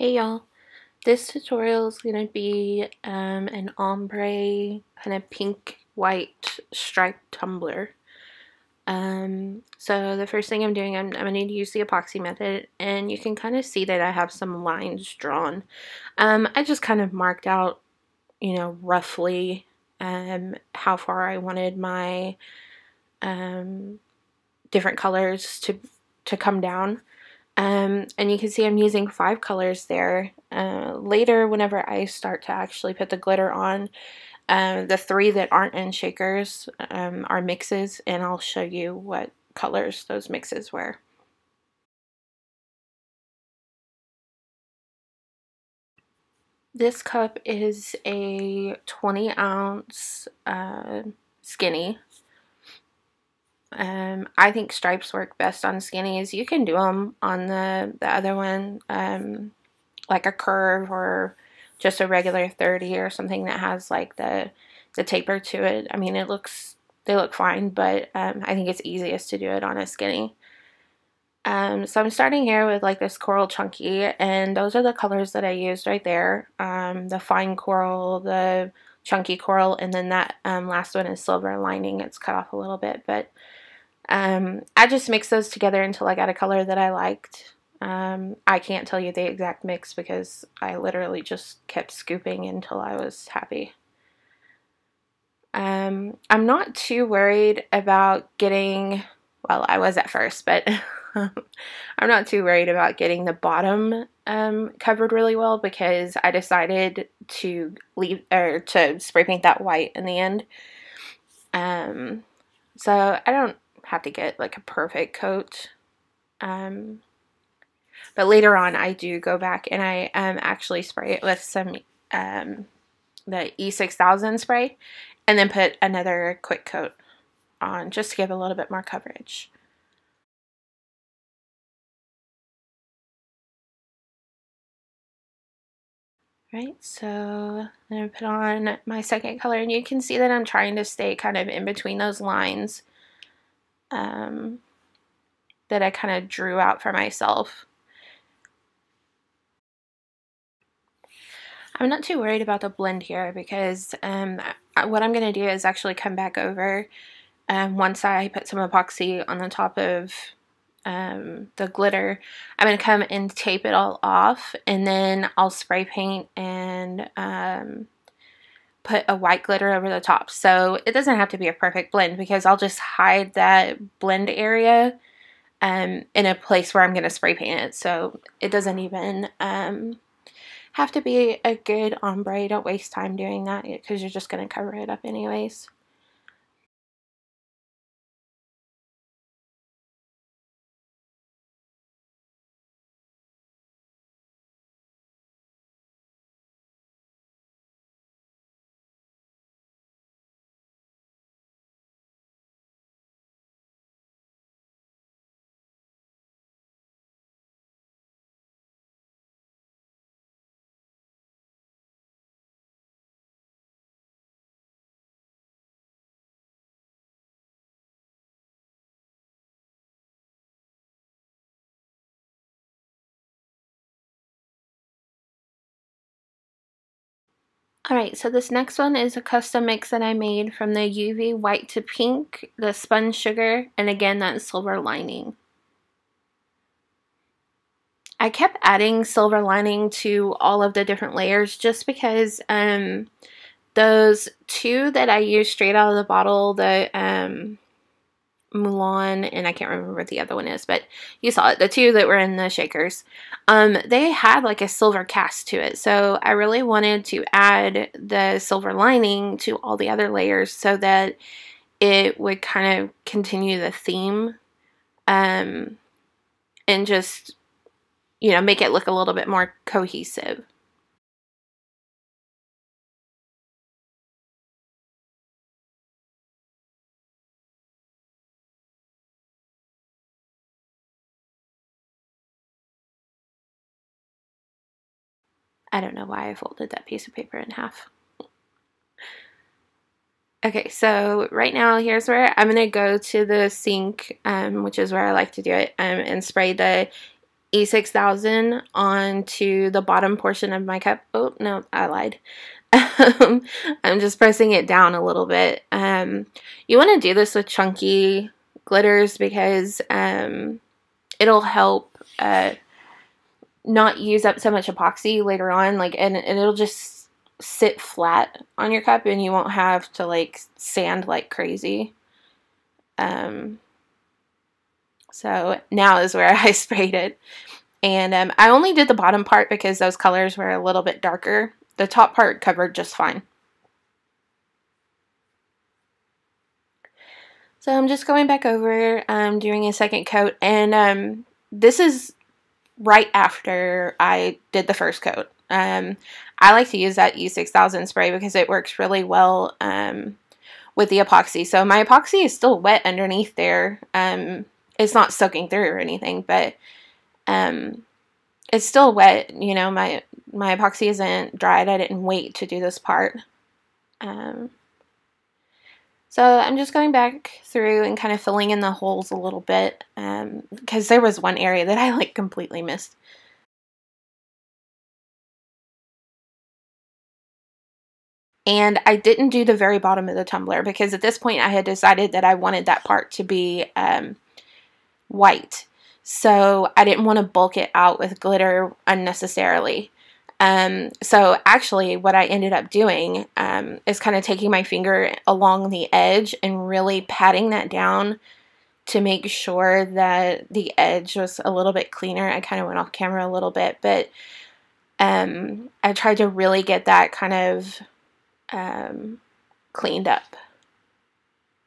Hey y'all, this tutorial is going to be an ombre kind of pink white striped tumbler. So the first thing I'm doing, I'm going to use the epoxy method, and you can kind of see that I have some lines drawn. I just kind of marked out, roughly how far I wanted my different colors to come down. And you can see I'm using 5 colors there. Later, whenever I start to actually put the glitter on, the 3 that aren't in shakers are mixes, and I'll show you what colors those mixes were. This cup is a 20-ounce skinny. I think stripes work best on skinnies. You can do them on the other one, like a curve or just a regular 30 or something that has like the taper to it. I mean, they look fine, but I think it's easiest to do it on a skinny. So I'm starting here with like this coral chunky, and those are the colors that I used right there. The fine coral, the chunky coral, and then that last one is silver lining. It's cut off a little bit, but I just mixed those together until I got a color that I liked. I can't tell you the exact mix because I literally just kept scooping until I was happy. I'm not too worried about getting, well, I was at first, but I'm not too worried about getting the bottom covered really well because I decided to to spray paint that white in the end. So I don't have to get like a perfect coat. But later on I do go back and I actually spray it with some the E6000 spray and then put another quick coat on just to give a little bit more coverage. Right, so I'm going to put on my second color, and you can see that I'm trying to stay kind of in between those lines that I kind of drew out for myself. I'm not too worried about the blend here because what I'm going to do is actually come back over once I put some epoxy on the top of the glitter. I'm going to come and tape it all off, and then I'll spray paint and put a white glitter over the top. So it doesn't have to be a perfect blend because I'll just hide that blend area in a place where I'm going to spray paint it. So it doesn't even have to be a good ombre. Don't waste time doing that because you're just going to cover it up anyways. Alright, so this next one is a custom mix that I made from the UV white to pink, the spun sugar, and again that silver lining. I kept adding silver lining to all of the different layers just because those 2 that I used straight out of the bottle, the Mulan, and I can't remember what the other one is, but you saw it, the 2 that were in the shakers, they had like a silver cast to it, so I really wanted to add the silver lining to all the other layers so that it would kind of continue the theme and just, make it look a little bit more cohesive. I don't know why I folded that piece of paper in half. Okay, so right now here's where I'm going to go to the sink, which is where I like to do it, and spray the E6000 onto the bottom portion of my cup. Oh, no, I lied. I'm just pressing it down a little bit. You want to do this with chunky glitters because it'll help not use up so much epoxy later on, like, and it'll just sit flat on your cup and you won't have to like sand like crazy. So now is where I sprayed it, and I only did the bottom part because those colors were a little bit darker. The top part covered just fine. So I'm just going back over, doing a second coat, and this is right after I did the first coat. I like to use that E6000 spray because it works really well with the epoxy. So my epoxy is still wet underneath there. It's not soaking through or anything, but it's still wet. You know, my epoxy isn't dried. I didn't wait to do this part. So I'm just going back through and kind of filling in the holes a little bit, because there was one area that I like completely missed. And I didn't do the very bottom of the tumbler because at this point I had decided that I wanted that part to be white. So I didn't want to bulk it out with glitter unnecessarily. So actually what I ended up doing is kind of taking my finger along the edge and really patting that down to make sure that the edge was a little bit cleaner. I kind of went off camera a little bit, but I tried to really get that kind of cleaned up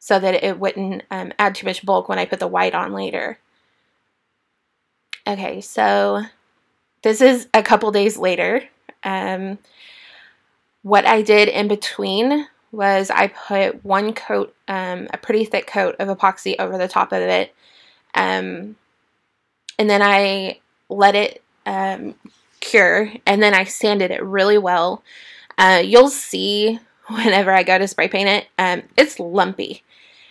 so that it wouldn't add too much bulk when I put the white on later. Okay, so this is a couple days later. What I did in between was I put one coat, a pretty thick coat of epoxy over the top of it, and then I let it cure, and then I sanded it really well. You'll see whenever I go to spray paint it, it's lumpy,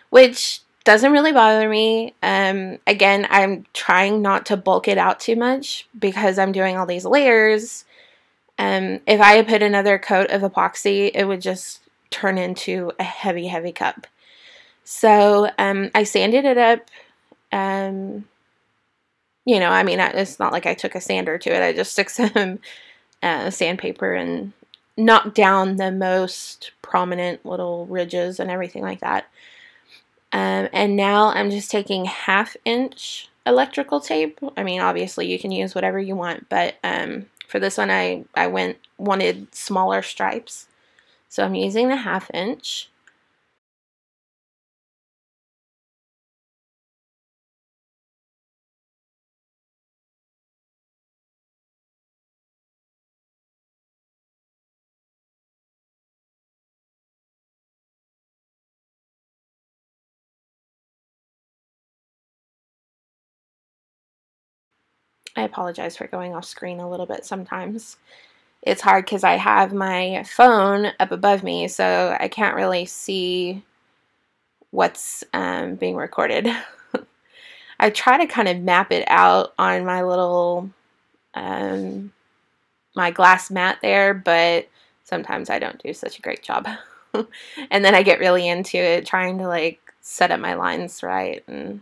which doesn't really bother me. Again, I'm trying not to bulk it out too much because I'm doing all these layers. If I had put another coat of epoxy, it would just turn into a heavy, heavy cup. So I sanded it up. You know, I mean, it's not like I took a sander to it. I just took some sandpaper and knocked down the most prominent little ridges and everything like that. And now I'm just taking 1/2 inch electrical tape. I mean, obviously you can use whatever you want, but for this one I wanted smaller stripes. So I'm using the 1/2 inch. I apologize for going off screen a little bit sometimes. It's hard because I have my phone up above me, so I can't really see what's being recorded. I try to kind of map it out on my little, my glass mat there, but sometimes I don't do such a great job. And then I get really into it, trying to like set up my lines right. And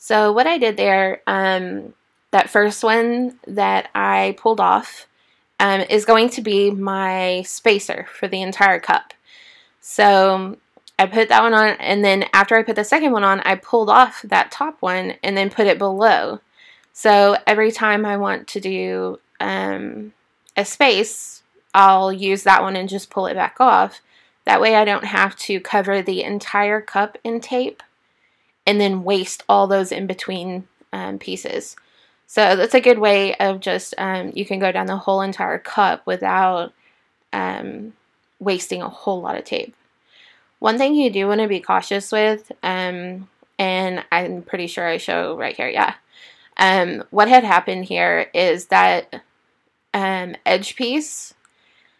so what I did there, that first one that I pulled off is going to be my spacer for the entire cup. So I put that one on, and then after I put the second one on, I pulled off that top one and then put it below. So every time I want to do a space, I'll use that one and just pull it back off. That way I don't have to cover the entire cup in tape and then waste all those in between pieces. So that's a good way of just, you can go down the whole entire cup without wasting a whole lot of tape. One thing you do want to be cautious with, and I'm pretty sure I show right here, yeah. What had happened here is that edge piece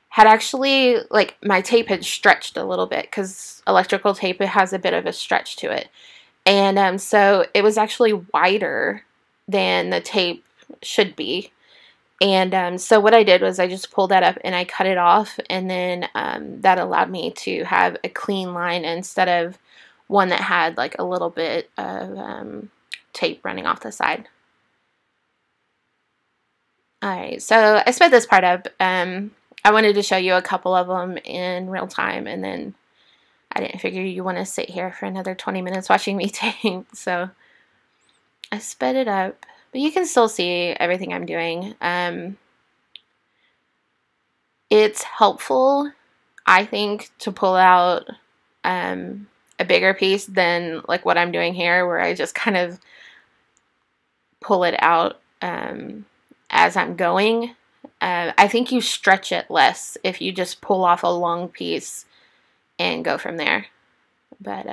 had actually, like, my tape had stretched a little bit, because electrical tape, it has a bit of a stretch to it. And so it was actually wider than the tape should be. And so what I did was I just pulled that up and I cut it off, and then that allowed me to have a clean line instead of one that had like a little bit of tape running off the side. Alright, so I sped this part up. I wanted to show you a couple of them in real time, and then I didn't figure you want to sit here for another 20 minutes watching me tape, so I sped it up. But you can still see everything I'm doing. It's helpful, I think, to pull out a bigger piece than like what I'm doing here, where I just kind of pull it out as I'm going. I think you stretch it less if you just pull off a long piece and go from there. But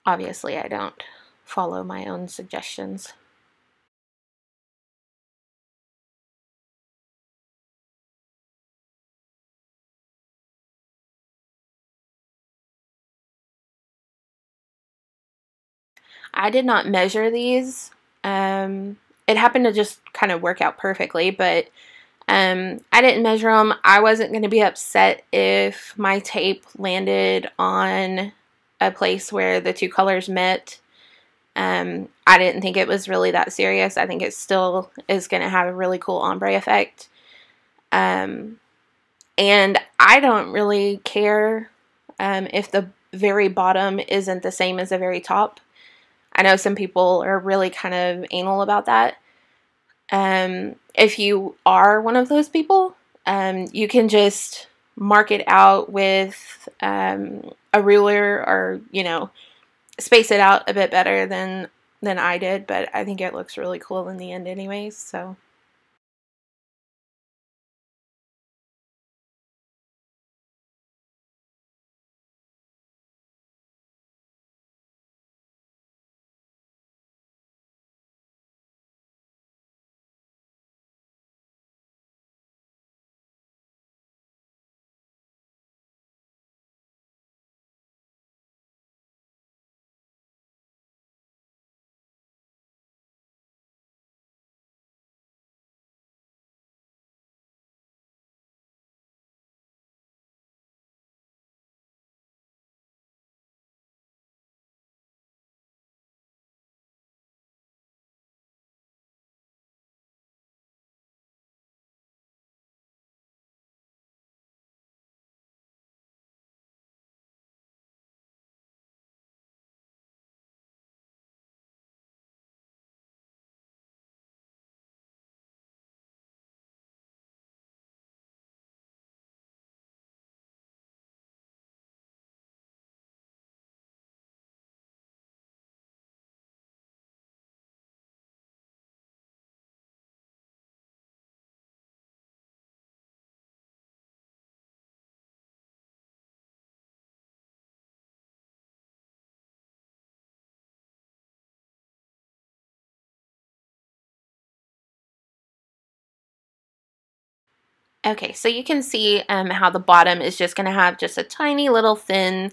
obviously I don't follow my own suggestions. I did not measure these. It happened to just kind of work out perfectly, but I didn't measure them. I wasn't going to be upset if my tape landed on a place where the two colors met. I didn't think it was really that serious. I think it still is going to have a really cool ombre effect. And I don't really care if the very bottom isn't the same as the very top. I know some people are really kind of anal about that. If you are one of those people, you can just mark it out with a ruler, or, you know, space it out a bit better than I did, but I think it looks really cool in the end anyways, so. Okay, so you can see how the bottom is just going to have just a tiny little thin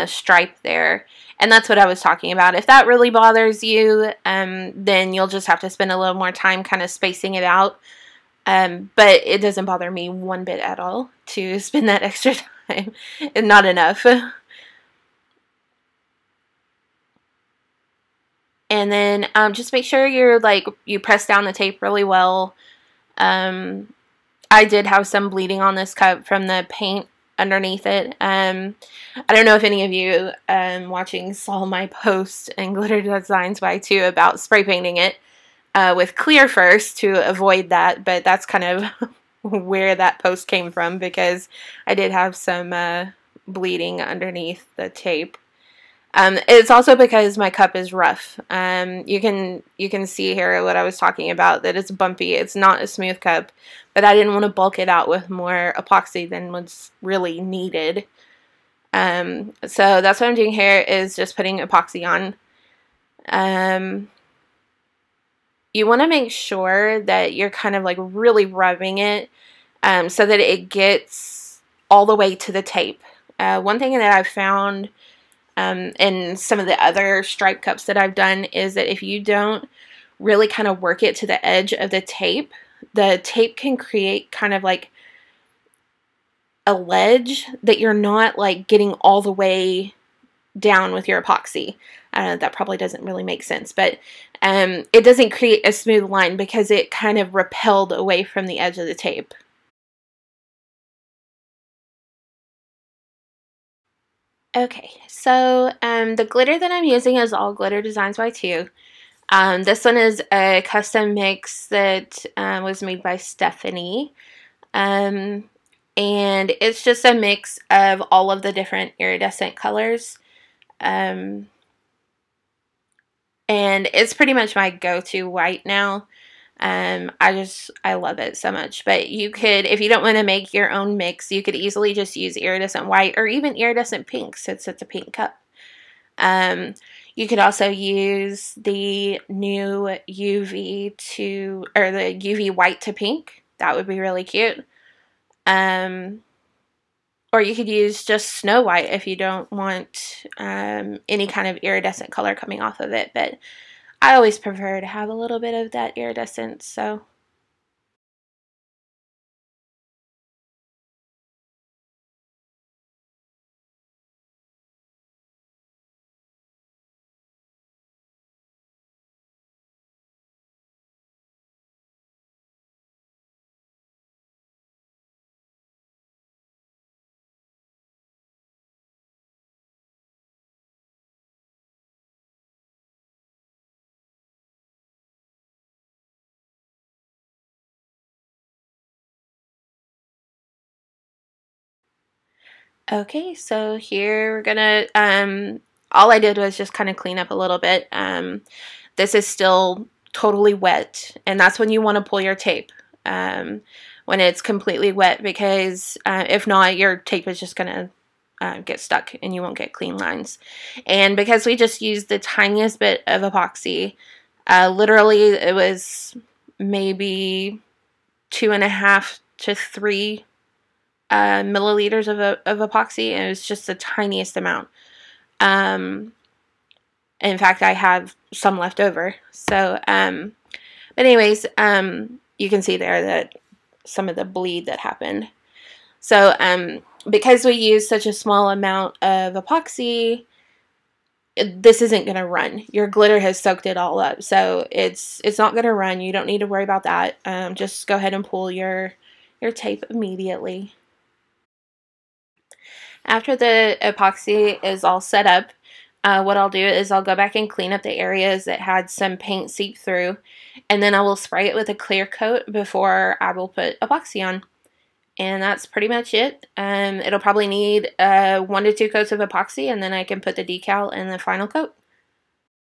stripe there. And that's what I was talking about. If that really bothers you, then you'll just have to spend a little more time kind of spacing it out. But it doesn't bother me one bit at all to spend that extra time. And not enough. And then just make sure you press down the tape really well. I did have some bleeding on this cup from the paint underneath it. I don't know if any of you watching saw my post in Glitter Designs by 2 about spray painting it with clear first to avoid that, but that's kind of where that post came from, because I did have some bleeding underneath the tape. It's also because my cup is rough. You can see here what I was talking about, that it's bumpy. It's not a smooth cup, but I didn't want to bulk it out with more epoxy than was really needed. So that's what I'm doing here, is just putting epoxy on. you want to make sure that you're kind of like really rubbing it so that it gets all the way to the tape. One thing that I've found in some of the other stripe cups that I've done is that if you don't really kind of work it to the edge of the tape can create kind of like a ledge that you're not like getting all the way down with your epoxy. That probably doesn't really make sense, but it doesn't create a smooth line because it kind of repelled away from the edge of the tape. Okay, so the glitter that I'm using is all Glitter Designs by 2. This one is a custom mix that was made by Stephanie. And it's just a mix of all of the different iridescent colors. And it's pretty much my go-to white now. I love it so much. But you could, if you don't want to make your own mix, you could easily just use iridescent white or even iridescent pink since it's a pink cup. You could also use the new UV or the UV white to pink. That would be really cute. Or you could use just Snow White if you don't want any kind of iridescent color coming off of it. But I always prefer to have a little bit of that iridescence, so. Okay, so here we're gonna, all I did was just kind of clean up a little bit. This is still totally wet, and that's when you want to pull your tape, when it's completely wet, because if not, your tape is just gonna get stuck and you won't get clean lines. And because we just used the tiniest bit of epoxy, literally it was maybe 2.5 to 3 milliliters of epoxy, and it was just the tiniest amount. In fact, I have some left over. So, but anyways, you can see there that some of the bleed that happened. So, because we use such a small amount of epoxy, this isn't going to run. Your glitter has soaked it all up, so it's not going to run. You don't need to worry about that. Just go ahead and pull your tape immediately. After the epoxy is all set up, what I'll do is I'll go back and clean up the areas that had some paint seep through, and then I will spray it with a clear coat before I will put epoxy on. And that's pretty much it. It'll probably need 1 to 2 coats of epoxy, and then I can put the decal in the final coat.